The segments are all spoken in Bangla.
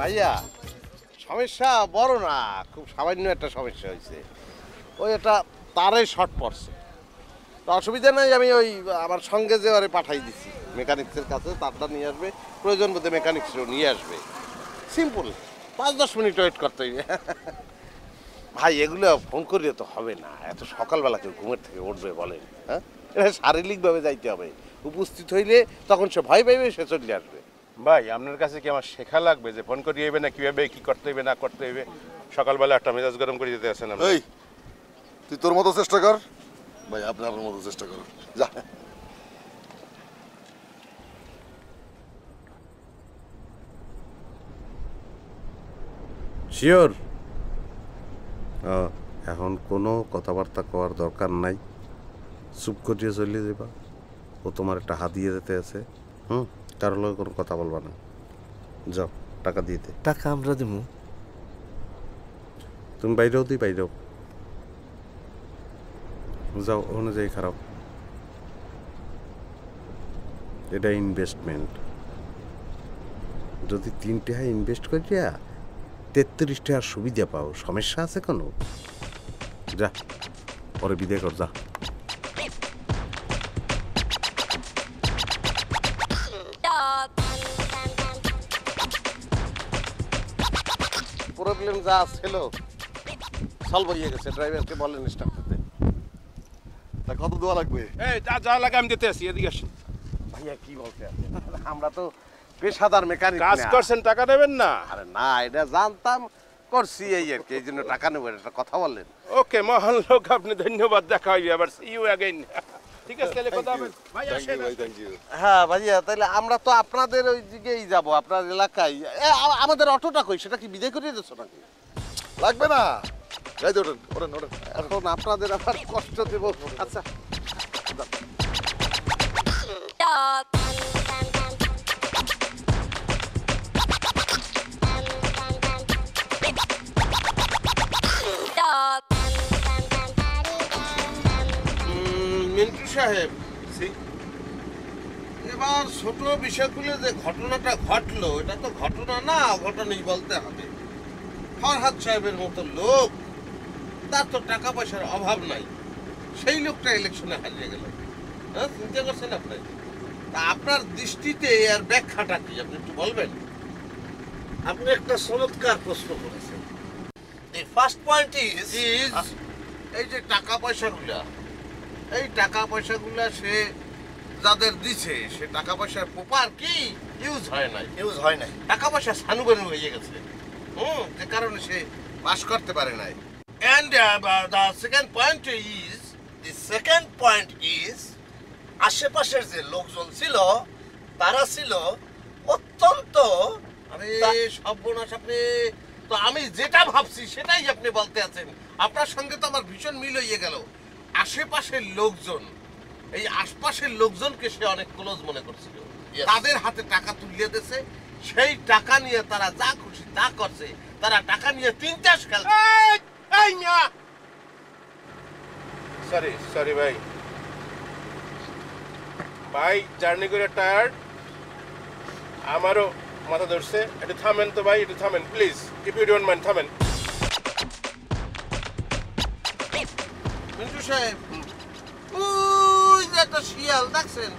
ভাইয়া সমস্যা বড় না, খুব সামান্য একটা সমস্যা হয়েছে। ওই একটা তারে শর্ট পড়ছে, তো অসুবিধা নাই। আমি ওই আমার সঙ্গে যে ওরে পাঠাই দিছি মেকানিক্সের কাছে, তারটা নিয়ে আসবে, প্রয়োজন বোধে মেকানিক্সও নিয়ে আসবে। সিম্পল, 5-10 মিনিট ওয়েট করতে হইবে। ভাই এগুলো ফোন করিয়ে তো হবে না, এত সকালবেলা কেউ ঘুমের থেকে উঠবে বলেন? হ্যাঁ, এটা শারীরিকভাবে যাইতে হবে। উপস্থিত হইলে তখন সে ভয় পাইবে, সে চলে আসবে। ভাই আপনার কাছে কি আমার শেখা লাগবে যে ফোন করিয়ে না কিভাবে কি করতে হইবে না করতে হইবে? সকালবেলা একটা মেজাজ গরম করে দিতে আছেন। এই তুই তোর মতো চেষ্টা কর, ভাই আপনার মতো চেষ্টা কর, যা। শিওর? এখন কোনো কথাবার্তা করার দরকার নাই, চুপ করিয়ে চলে যাবা। ও তোমার একটা হাত দিয়ে যেতে আছে, কারোর লগে কোনো কথা বলবা না। যাও, টাকা দিতে। টাকা আমরা দেবো? তুমি বাইরেও দিই, বাইরেও যাও, অনুযায়ী খারাপ। এটা ইনভেস্টমেন্ট, যদি 3 টাকা ইনভেস্ট করিয়া 33 টাকার সুবিধা পাও, সমস্যা আছে কোনো? যা, পরে বিদায় কর, যা। প্রবলেম যা ছিল সলভ হয়ে গেছে, ড্রাইভারকে বলেন স্টার্ট করতে। তা কত দেওয়া লাগবে? এই যা লাগে আমি দিতে আসি, এদিকে আসেন। ভাইয়া কি বলতে আছেন? আমরা তো পেশাদার মেকানিক, কাজ করছেন, টাকা দেবেন না? আরে না, এটা জানতাম, করছি এই আর কি, এই জন্য টাকা নেবো, একটা কথা বললেন। ওকে মহান লোক, আপনি ধন্যবাদ, দেখা হইবে আবার, সি ইউ অ্যাগেইন। ঠিক আছে, তাহলে কথা হবে ভাই। আসেন। হ্যাঁ ভাইয়া, তাহলে আমরা তো আপনাদের ওই দিকেই যাবো, আপনার এলাকায়। আমাদের অটোটা কই, সেটা কি বিদায় করিয়ে দিচ্ছ নাকি? লাগবে না, গাইতে ওঠেন, ওঠেন, ওঠেন। এখন আপনাদের আবার কষ্ট দেব। আচ্ছা, মিন্টু সাহেব, এবার ছোট বিষয়গুলো যে ঘটনাটা ঘটলো, এটা তো ঘটনা না, অঘটনই বলতে হবে। ফরহাদ সাহেবের মতো লোক, তার তো টাকা পয়সার অভাব নাই, সেই লোকটা ইলেকশনে হারিয়ে গেল। হ্যাঁ, চিন্তা করছেন আপনি? তা আপনার দৃষ্টিতে আর ব্যাখ্যাটা কি, আপনি একটু বলবেন? আপনি একটা চমৎকার প্রশ্ন করেছেন। The first point is এই যে টাকা পয়সাগুলা, এই টাকা পয়সাগুলা সে যাদের দিছে, সে টাকা পয়সার প্রপার কি ইউজ হয় নাই, টাকা পয়সা সানুবানু হয়ে গেছে, যে কারণে সে পাস করতে পারে নাই। And the second point is আশেপাশের যে লোকজন ছিল, তারা ছিল অত্যন্ত, আরে সর্বনাশ, আপনি তো, আমি যেটা ভাবছি সেটাই আপনি বলতে আছেন। আপনার সঙ্গে তো আমার ভীষণ মিল হয়ে গেল। আশেপাশের লোকজন, এই আশপাশের লোকজনকে সে অনেক ক্লোজ মনে করছিল, তাদের হাতে টাকা তুলিয়ে দিয়েছে, সেই টাকা নিয়ে তারা যা খুশি তা করছে, তারা টাকা নিয়ে 3 চাষ খেলছে। সরি ভাই, ভাই জার্নি করে টায়ার্ড, আমারও মাথা ধরছে। একটু থামেন তো ভাই, একটু থামেন please, if you don't mind, থামেন। মিন্টু সাহেব, ওই যে একটা শিয়াল দেখছেন,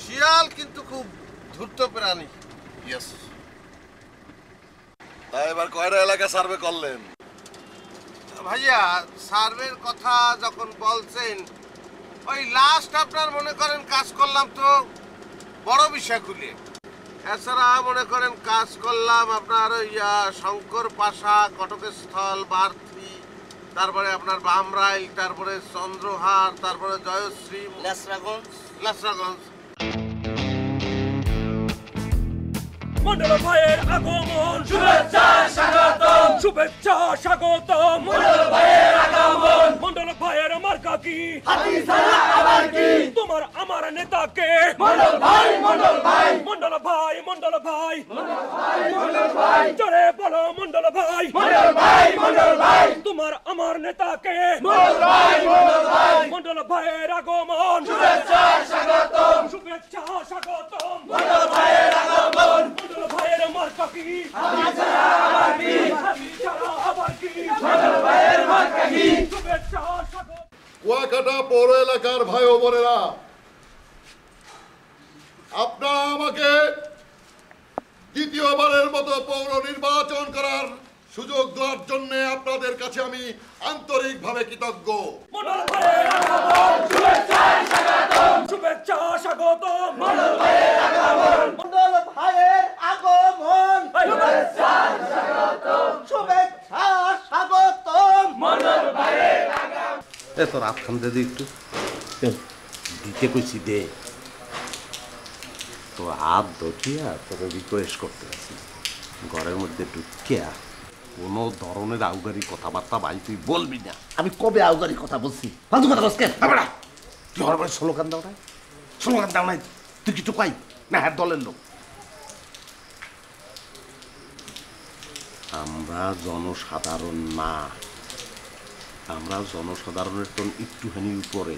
শিয়াল কিন্তু খুব ধূর্ত প্রাণী। ইয়েস। তা এবার কয়টা এলাকা সার্ভে করলেন? ভাইয়া, সার্ভের কথা যখন বলছেন, ওই লাস্ট আপনার মনে করেন কাজ করলাম তো বড় বিষয়গুলি। এছাড়া মনে করেন কাজ করলাম আপনার ওই শঙ্কর পাশা, কটকস্থল, বার্থি, তারপরে আপনার বামরাইল, তারপরে চন্দ্রহার, তারপরে জয়শ্রী, লাসরাগঞ্জ। মন্ডল ভাইয়ের আগমন, শুভেচ্ছা স্বাগতম, শুভেচ্ছা স্বাগতম। মন্ডল ভাইয়ের আগমন, মন্ডল ভাইয়ের মার্কা কি? হাতি ছাড়া আবার কি? তোমার আমার নেতাকে মন্ডল ভাই, মন্ডল ভাই, মন্ডল ভাই, মন্ডল ভাই, মন্ডল ভাই, মন্ডল ভাই, জোরে বলো মন্ডল ভাই, মন্ডল ভাই, মন্ডল ভাই, তোমার আমার নেতাকে মন্ডল ভাই, মন্ডল ভাই, মন্ডল ভাইয়ের আগমন, শুভেচ্ছা স্বাগতম, শুভেচ্ছা স্বাগতম। মন্ডল ভাইয়ের আগমন, মন্ডল ভাইয়ের মার্কা কি? হাতি ছাড়া আবার কি? হাতি ছাড়া আবার কি? মন্ডল ভাইয়ের মার্কা কি? শুভেচ্ছা স্বাগতম। কুয়াকাটা পৌর এলাকার ভাই ও বোনেরা, আপনারা আমাকে দ্বিতীয়বারের মতো পৌর নির্বাচন করার সুযোগ দেওয়ার জন্য আপনাদের কাছে আমি আন্তরিকভাবে কৃতজ্ঞ। মন্ডল ভাইয়ের আগমন, শুভেচ্ছা স্বাগতম, শুভেচ্ছা স্বাগতম। মন্ডল ভাইয়ের আগমন, মন্ডল ভাইয়ের আগমন, শুভেচ্ছা স্বাগতম, শুভেচ্ছা স্বাগতম। মন্ডল ভাইয়ের আগমন। এ তোর হাত খান দে একটু দিতে কইছি দে। তো হাত ধরিয়া তোর রিকোয়েস্ট করতে আছি, ঘরের মধ্যে ঢুকিয়া কোনো ধরনের আউগারি কথাবার্তা ভাই তুই বলবি না। আমি কবে আউগারি কথা বলছি? ফালতু কথা বলছি কেন? তুই ঘরের মধ্যে স্লোগান দাও নাই, স্লোগান দাও নাই, তুই কিছু কই না? হ্যাঁ দলের লোক আমরা জনসাধারণ না, আমরা জনসাধারণের তো একটুখানি উপরে।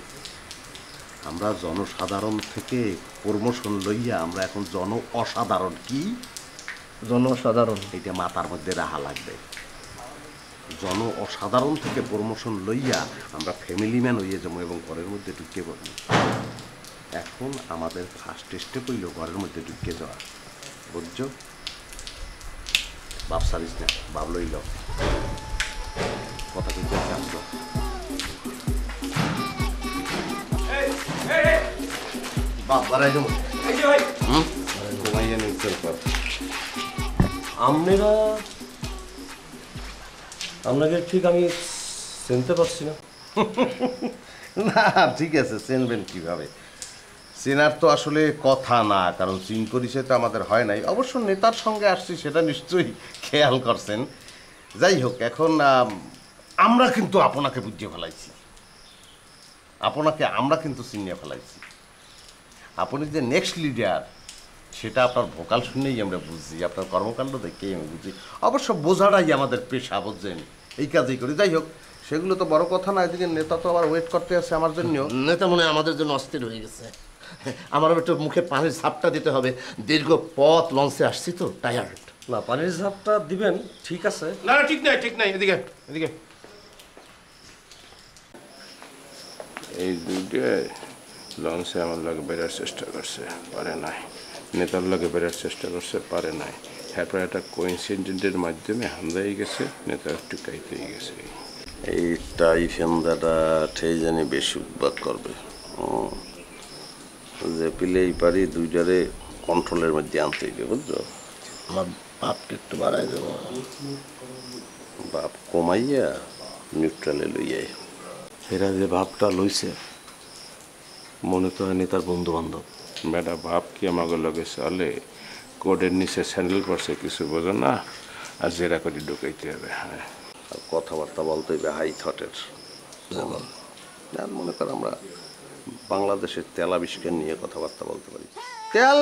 আমরা জনসাধারণ থেকে প্রমোশন লইয়া আমরা এখন জন অসাধারণ। কি জনসাধারণ? এটা মাথার মধ্যে রাখা লাগবে। জন অসাধারণ থেকে প্রমোশন লইয়া আমরা ফ্যামিলি ম্যান হইয়া যাবো এবং ঘরের মধ্যে ঢুকে পড়বো। এখন আমাদের ফার্স্ট স্টেপ হইল ঘরের মধ্যে ঢুকে যাওয়া, বুঝছো? বাপ সারিস না, বাপ লইল কথা কিন্তু আসলো। বাপ বাড়াই যাবো ঘুমাইয়া নিউট্রাল কর। আপনাকে ঠিক আমি চিনতে পারছি না। না ঠিক আছে, চিনবেন কিভাবে? চেনার তো আসলে কথা না, কারণ চিন পরিচয় তো আমাদের হয় নাই। অবশ্য নেতার সঙ্গে আসছি সেটা নিশ্চয়ই খেয়াল করছেন। যাই হোক, এখন আমরা কিন্তু আপনাকে বুঝিয়ে ফেলাইছি, আমরা কিন্তু চিনিয়ে ফেলাইছি। আপনি যে নেক্সট লিডার সেটা আপনার ভোকাল শুনেই আমরা বুঝছি, আপনার কর্মকাণ্ড দেখেই আমি বুঝি। অবশ্য বোঝাটাই আমাদের পেশা, বুঝছেন, এই কাজই করি। যাই হোক, সেগুলো তো বড় কথা না। এদিকে নেতা তো আবার ওয়েট করতে আছে আমার জন্য। নেতা মনে হয় আমাদের জন্য অস্থির হয়ে গেছে। আমারও একটু মুখে পানির ছাপটা দিতে হবে, দীর্ঘ পথ লঞ্চে আসছি তো, টায়ার্ড। না, পানির ঝাপটা দিবেন, ঠিক আছে। না না, ঠিক নাই, ঠিক নাই। এদিকে এদিকে। এই দুইটা লঞ্চে আমার লাগে বেরার চেষ্টা করছে, পারে নাই। নেতার লাগে বেরার চেষ্টা করছে, পারে নাই। এরপর একটা কোইন্সিডেন্টের মাধ্যমে হামদাই গেছে, নেতা একটু কাইতেই গেছে। এইটাই ফেন্দাটা ঠেই জানি বেশি উদ্বাগ করবে। যে পিলেই পারি দুইটারে কন্ট্রোলের মধ্যে আনতে হবে, বুঝছো? আমার বাপকে একটু বাড়াই দেবো। বাপ কমাইয়া নিউট্রালে লইয়াই। এরা যে ভাবটা লইছে মনে তো হয় নেতার বন্ধু বান্ধব। বেটা ভাব কি আমাকে লগে চলে? কোডের নিচে স্যান্ডেল পড়ছে, কিছু বোঝো না, আর জেরা করে ঢুকাইতে হবে। হ্যাঁ, আর কথাবার্তা বলতে হবে হাই থটের। যেমন মনে কর আমরা বাংলাদেশের তেল আবিষ্কার নিয়ে কথাবার্তা বলতে পারি। তেল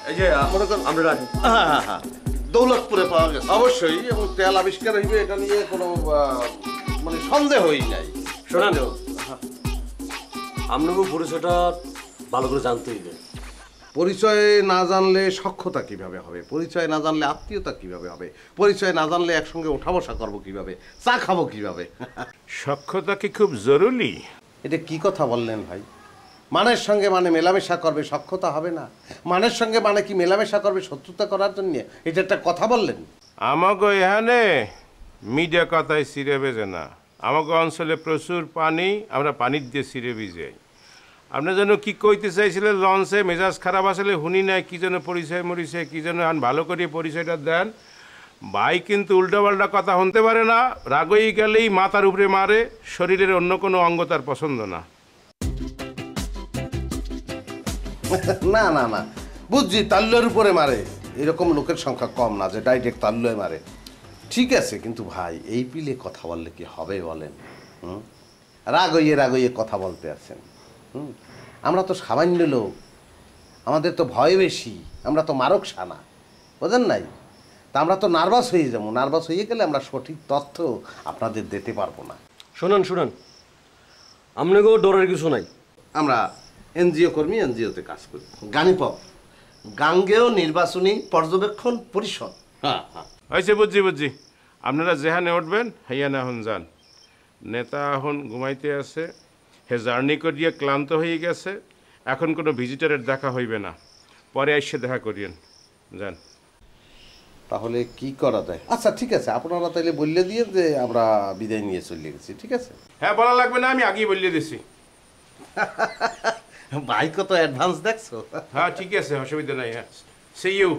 এই যে মনে করেন আমরা রাখি দৌলতপুরে পাওয়া গেছে অবশ্যই, এবং তেল আবিষ্কার হইবে এটা নিয়ে কোনো মানে সন্দেহই নাই। শোনেন, আপনাকে পরিচয়টা ভালো করে জানতে হইবে। পরিচয় না জানলে সখ্যতা কিভাবে হবে? পরিচয় না জানলে আত্মীয়তা কিভাবে হবে? পরিচয় না জানলে একসঙ্গে ওঠা বসা করবো কিভাবে? চা খাবো কিভাবে? সক্ষতা কি খুব জরুরি? এটা কি কথা বললেন ভাই? মানের সঙ্গে মানে মেলামেশা করবে, সখ্যতা হবে না? মানের সঙ্গে মানে কি মেলামেশা করবে শত্রুতা করার জন্য? এটা একটা কথা বললেন? আমাকে এখানে মিডিয়া কথায় সিরে বেজে না। আমাকে অঞ্চলে প্রচুর পানি, আমরা পানির দিয়ে সিরে ভিজাই। আপনি যেন কি কইতে চাইছিলেন লঞ্চে মেজাজ খারাপ আসলে শুনি নাই, কি যেন পরিচয় মরিচয় কি যেন আন ভালো করে পরিচয়টা দেন। ভাই কিন্তু উল্টাপাল্টা কথা শুনতে পারে না, রাগই গেলেই মাথার উপরে মারে, শরীরের অন্য কোনো অঙ্গ তার পছন্দ না। না না না, বুঝছি তাল্লুর উপরে মারে, এরকম লোকের সংখ্যা কম না যে ডাইরেক্ট তাল্লুয়ে মারে। ঠিক আছে, কিন্তু ভাই এই পিলে কথা বললে কি হবে বলেন? রাগইয়ে কথা বলতে আছেন। আমরা তো সামান্য লোক, আমাদের তো ভয় বেশি, আমরা তো মারক সানা, বোঝেন নাই? তা আমরা তো নার্ভাস হয়ে যাবো, নার্ভাস হয়ে গেলে আমরা সঠিক তথ্য আপনাদের দিতে পারবো না। শুনেন আপনাকেও ডরের কিছু নাই। আমরা এনজিও কর্মী, এনজিওতে কাজ করি। গানিপপ গাঙ্গেয় নির্বাচনী পর্যবেক্ষণ পরিষদ। হ্যাঁ হ্যাঁ, হয়েছে, বুঝছি। আপনারা যেখানে উঠবেন হাইয়ানা এখন যান। নেতা এখন ঘুমাইতে আছে, হে জার্নি করিয়া ক্লান্ত হয়ে গেছে, এখন কোনো ভিজিটরের দেখা হইবে না, পরে এসে দেখা করিয়েন, যান। তাহলে কি করা যায়? আচ্ছা ঠিক আছে, আপনারা তাহলে বললে দিয়ে যে আমরা বিদায় নিয়ে চলে গেছি, ঠিক আছে? হ্যাঁ, বলা লাগবে না, আমি আগেই বলিয়ে দিছি। ভাই কত অ্যাডভান্স দেখছো। হ্যাঁ ঠিক আছে, অসুবিধা নাই। হ্যাঁ, সি ইউ।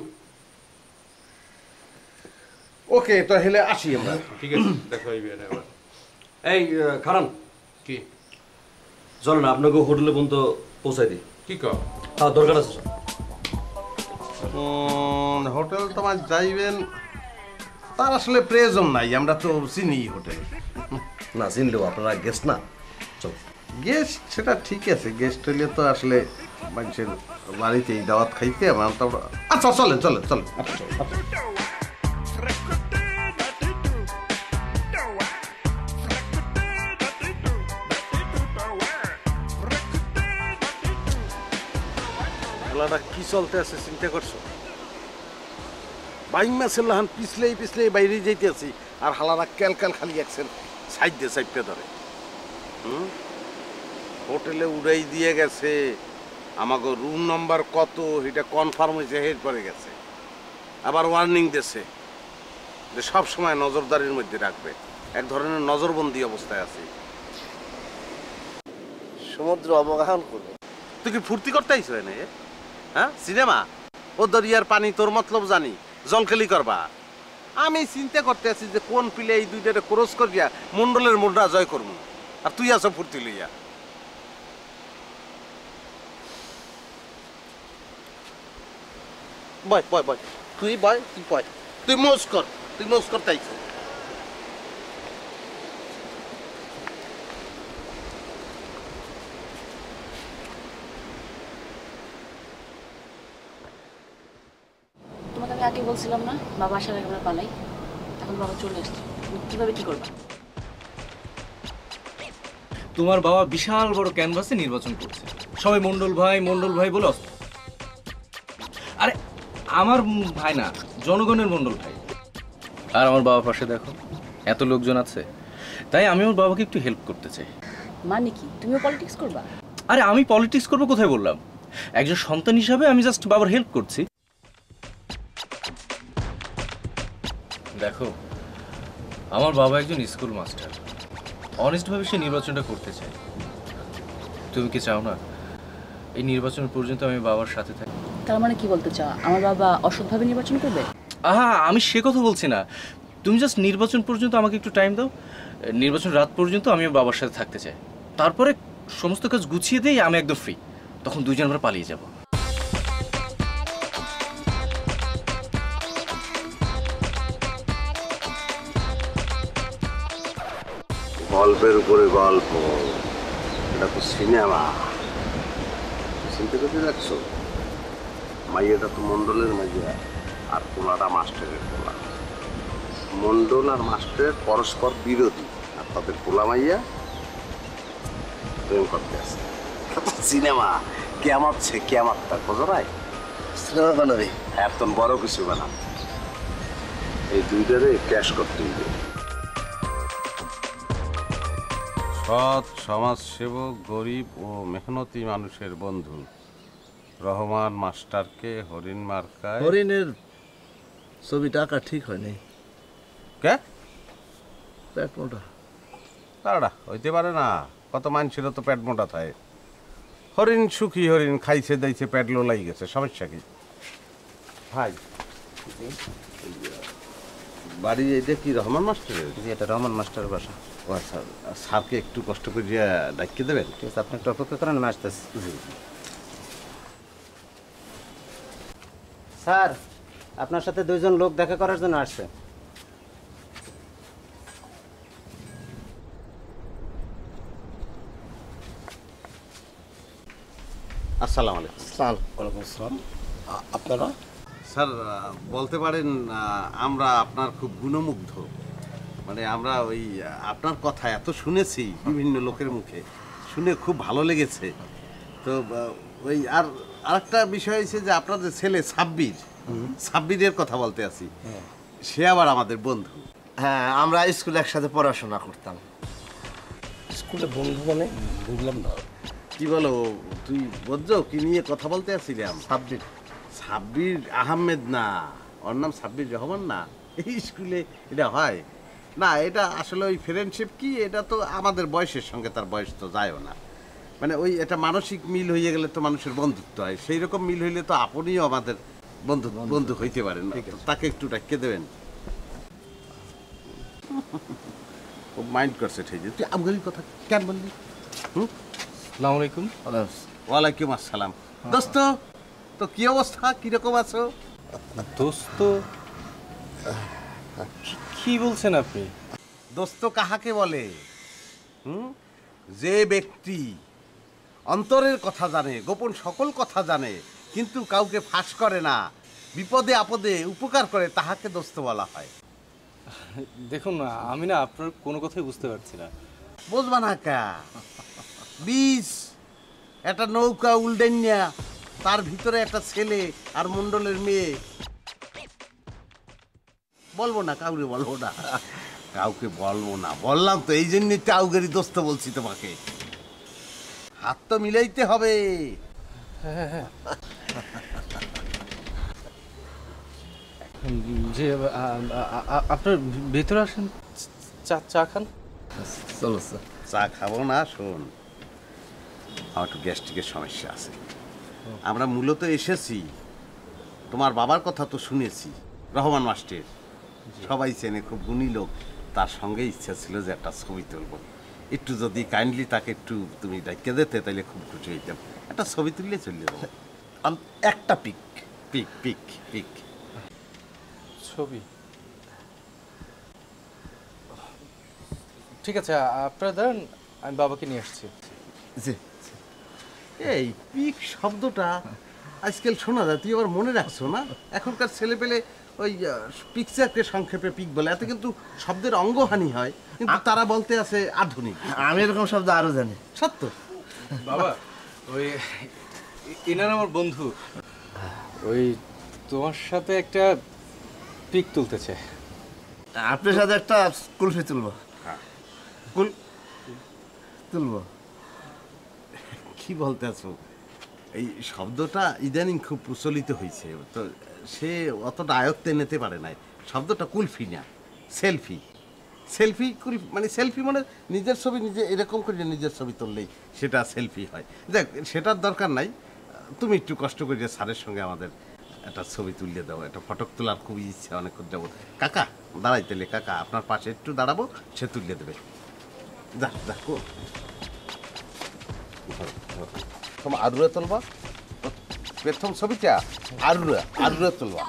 ওকে, তাহলে আসি আমরা। ঠিক আছে, দেখা হইবে এবার। এই খারান, কি চলেন আপনাকে হোটেলে পর্যন্ত পৌঁছাই দিই। কি কর? হ্যাঁ, দরকার আছে। হোটেল তোমার যাইবেন তার আসলে প্রয়োজন নাই, আমরা তো চিনি হোটেল। না চিনলেও আপনারা গেস্ট না, চল। গেস্ট সেটা ঠিক আছে, গেস্ট হইলে তো আসলে মানুষের বাড়িতেই দাওয়াত খাইতে আমার তো। আচ্ছা চলেন। খেলাটা কি চলতে আছে চিন্তা করছো? বাইং মাছের লাহান পিছলেই বাইরে যাইতে আছি, আর হালারা ক্যালকাল খালি একছেন সাইড দিয়ে সাইডটা ধরে। হোটেলে উড়াই দিয়ে গেছে, আমাকে রুম নাম্বার কত এটা কনফার্ম হয়েছে, হেড করে গেছে। আবার ওয়ার্নিং দিয়েছে যে সব সময় নজরদারির মধ্যে রাখবে, এক ধরনের নজরবন্দি অবস্থায় আছে। সমুদ্র অবগাহন করবো। তুই কি ফুর্তি করতে আইস না? হ্যাঁ, সিনেমা ও দরিয়ার পানি তোর মতলব জানি, জলকেলি করবা। আমি চিন্তা করতে আছি যে কোন পিলে এই দুইটারে ক্রস করিয়া মন্ডলের মুন্ডা জয় করবো, আর তুই আছো ফুর্তি লইয়া। বয় তুই মোজ করতে আইছ। তোমাকে আমি আগে বলছিলাম না বাবা আসার আগে আমরা পালাই, এখন বাবা চলে আসছে, কিভাবে কি করবো? তোমার বাবা বিশাল বড় ক্যানভাসে নির্বাচন করছে, সবাই মন্ডল ভাই বলে অস্ত। আরে আমার ভাই না, জনগণের মন্ডল ভাই। আর আমার বাবার পাশে দেখো এত লোকজন আছে, তাই আমি আমার বাবাকে একটু হেল্প করতে চাই। মানে কি তুমিও পলিটিক্স করবা? আরে আমি পলিটিক্স করবো কোথায় বললাম, একজন সন্তান হিসাবে আমি জাস্ট বাবার হেল্প করছি। দেখো আমার বাবা একজন স্কুল মাস্টার, অনেস্টভাবে সে নির্বাচনটা করতে চায়। তুমি কি চাও না এই নির্বাচন পর্যন্ত আমি বাবার সাথে থাকি? তার মানে কি বলতে চাও, আমার বাবা অসৎভাবে নির্বাচন করবে? আমি সে কথা বলছি না, তুমি জাস্ট নির্বাচন পর্যন্ত আমাকে একটু টাইম দাও। নির্বাচন রাত পর্যন্ত আমি বাবার সাথে থাকতে চাই, তারপরে সমস্ত কাজ গুছিয়ে দিয়ে আমি একদম ফ্রি, তখন দুজন আমরা পালিয়ে যাব। গল্পের উপরে গল্প, এটা তো সিনেমা। চিন্তা করতে রাখছো, মাইয়াটা তো মন্ডলের মাইয়া, আর পোলাটা মাস্টারের পোলা। মন্ডল আর মাস্টারের পরস্পর বিরোধী, আর তাদের পোলা মাইয়া প্রেম করতে আছে। সিনেমা কেমন তার বোঝো নাই? সিনেমা বানাবি? এত বড় কিছু বানান, এই দুইটারে ক্যাশ করতে হবে। সৎ সমাজসেবক, গরিব ও মেহনতি মানুষের বন্ধু রহমান মাস্টারকে হরিণ মার্কায়। হরিণের ছবিটা আঁকা ঠিক হয়নি। কে? পেট মোটা। তাড়া হইতে পারে না, কত মানুষের তো পেট মোটা থাকে। হরিণ সুখী হরিণ খাইছে দাইছে পেট লোলাই গেছে, সমস্যা কি ভাই? বাড়ি এটা কি রহমান মাস্টারের? জি, এটা রহমান মাস্টারের বাসা। ও আচ্ছা, স্যারকে একটু কষ্ট করে ডাকিয়ে দেবেন? ঠিক আছে, আপনি একটু অপেক্ষা করেন, আমি আসতেছি। স্যার, আপনার সাথে 2 জন লোক দেখা করার জন্য আসছে। আসসালামু আলাইকুম। ওয়ালাইকুম আসসালাম। আপনারা? স্যার বলতে পারেন আমরা আপনার খুব গুণমুগ্ধ। মানে আমরা ওই আপনার কথা এত শুনেছি বিভিন্ন লোকের মুখে, শুনে খুব ভালো লেগেছে। তো ওই আরেকটা বিষয় হয়েছে যে আপনাদের ছেলে সাব্বিরের কথা বলতে আছি, সে আবার আমাদের বন্ধু। হ্যাঁ, আমরা স্কুলে একসাথে পড়াশোনা করতাম। স্কুলে বন্ধু মানে বুঝলাম না। কি বলো তুই বুঝছো কি নিয়ে কথা বলতে আসছিলাম? সাব্বির আহমেদ না, ওর নাম সাব্বির রহমান না। এই স্কুলে এটা হয় না, এটা আসলে ওই ফ্রেন্ডশিপ কি, এটা তো আমাদের বয়সের সঙ্গে তার বয়স তো যায়ও না। মানে ওই এটা মানসিক মিল হয়ে গেলে তো মানুষের বন্ধুত্ব হয়, সেই রকম মিল হইলে তো আপনিও আমাদের বন্ধু হইতে পারেন। তাকে একটু ডাকিয়ে দেবেন। ও মাইন্ড করছে ঠিক আছে। তুই আমগারির কথা কেন বললি? আসসালামু আলাইকুম। ওয়ালাইকুম আসসালাম। দোস্ত, তো কি অবস্থা, কিরকম আছো? দোস্ত? কি বলছেন আপনি? দোস্ত কাহাকে বলে? যে ব্যক্তি অন্তরের কথা জানে, গোপন সকল কথা জানে, কিন্তু কাউকে ফাঁস করে না, বিপদে আপদে উপকার করে, তাহাকে দোস্ত বলা হয়। দেখুন না, আমি না আপনার কোনো কথাই বুঝতে পারছি না। বুঝবা না কা? বীজ একটা নৌকা উল্ডেনিয়া, তার ভিতরে একটা ছেলে আর মন্ডলের মেয়ে। বলবো না, কাউকে বলবো না, কাউকে বলবো না। বললাম তো, এই জন্যই তো আউগারি দোস্ত বলছি তোমাকে। হাত তো মিলাইতে হবে। যে আপনার ভেতরে আসেন, চা খান। চলো স্যার। চা খাবো না, শোন, আমার একটু গ্যাস্ট্রিকের সমস্যা আছে। আমরা মূলত এসেছি, তোমার বাবার কথা তো শুনেছি, রহমান মাস্টার সবাই চেনে, খুব গুণী লোক। তার সঙ্গে ইচ্ছা ছিল যে একটা ছবি তুলবো। একটু যদি কাইন্ডলি তাকে একটু তুমি ডাকিয়ে দিতে, তাহলে খুব খুশি হইতাম। একটা ছবি তুললে চলে যাবো। একটা পিক। পিক পিক পিক ছবি? ঠিক আছে, আপনারা দাঁড়ান, আমি বাবাকে নিয়ে আসছি। জি। এই পিক শব্দটা আজকাল শোনা যায়, তুই আবার মনে রাখছো না? এখনকার ছেলে পেলে ওই পিকচারকে সংক্ষেপে পিক বলে, এতে কিন্তু শব্দের অঙ্গহানি হয়, কিন্তু তারা বলতে আছে আধুনিক। আমি এরকম শব্দ আরো জানি। সত্য বাবা, ওই এনার আমার বন্ধু, ওই তোমার সাথে একটা পিক তুলতেছে। আপনার সাথে একটা কুলফি তুলবো। তুলবো? কি বলতে আছো? এই শব্দটা ইদানিং খুব প্রচলিত হয়েছে, তো সে অতটা আয়ত্তে নিতে পারে নাই। শব্দটা কুলফি না, সেলফি। সেলফি মানে সেলফি মানে নিজের ছবি নিজে এরকম করে নিজের ছবি তুললেই সেটা সেলফি হয়। দেখ, সেটার দরকার নাই। তুমি একটু কষ্ট করে স্যারের সঙ্গে আমাদের একটা ছবি তুলিয়ে দাও। একটা ফটো তোলার খুবই ইচ্ছা অনেক করে যাবো। কাকা দাঁড়াইতেলে, কাকা আপনার পাশে একটু দাঁড়াবো, সে তুলিয়ে দেবে। দেখো তোমার আরুরে তুলবা, প্রথম ছবিটা আরুরে তুলবা।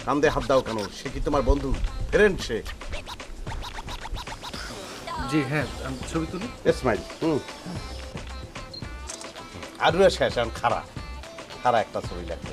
কান্দে হাত দাও কেন? সে কি তোমার বন্ধু, ফ্রেন্ড? সে জি হ্যাঁ, আমি ছবি তুলি। স্মাইল। আরুরে শেষ, এখন খারা একটা ছবি লাগবে।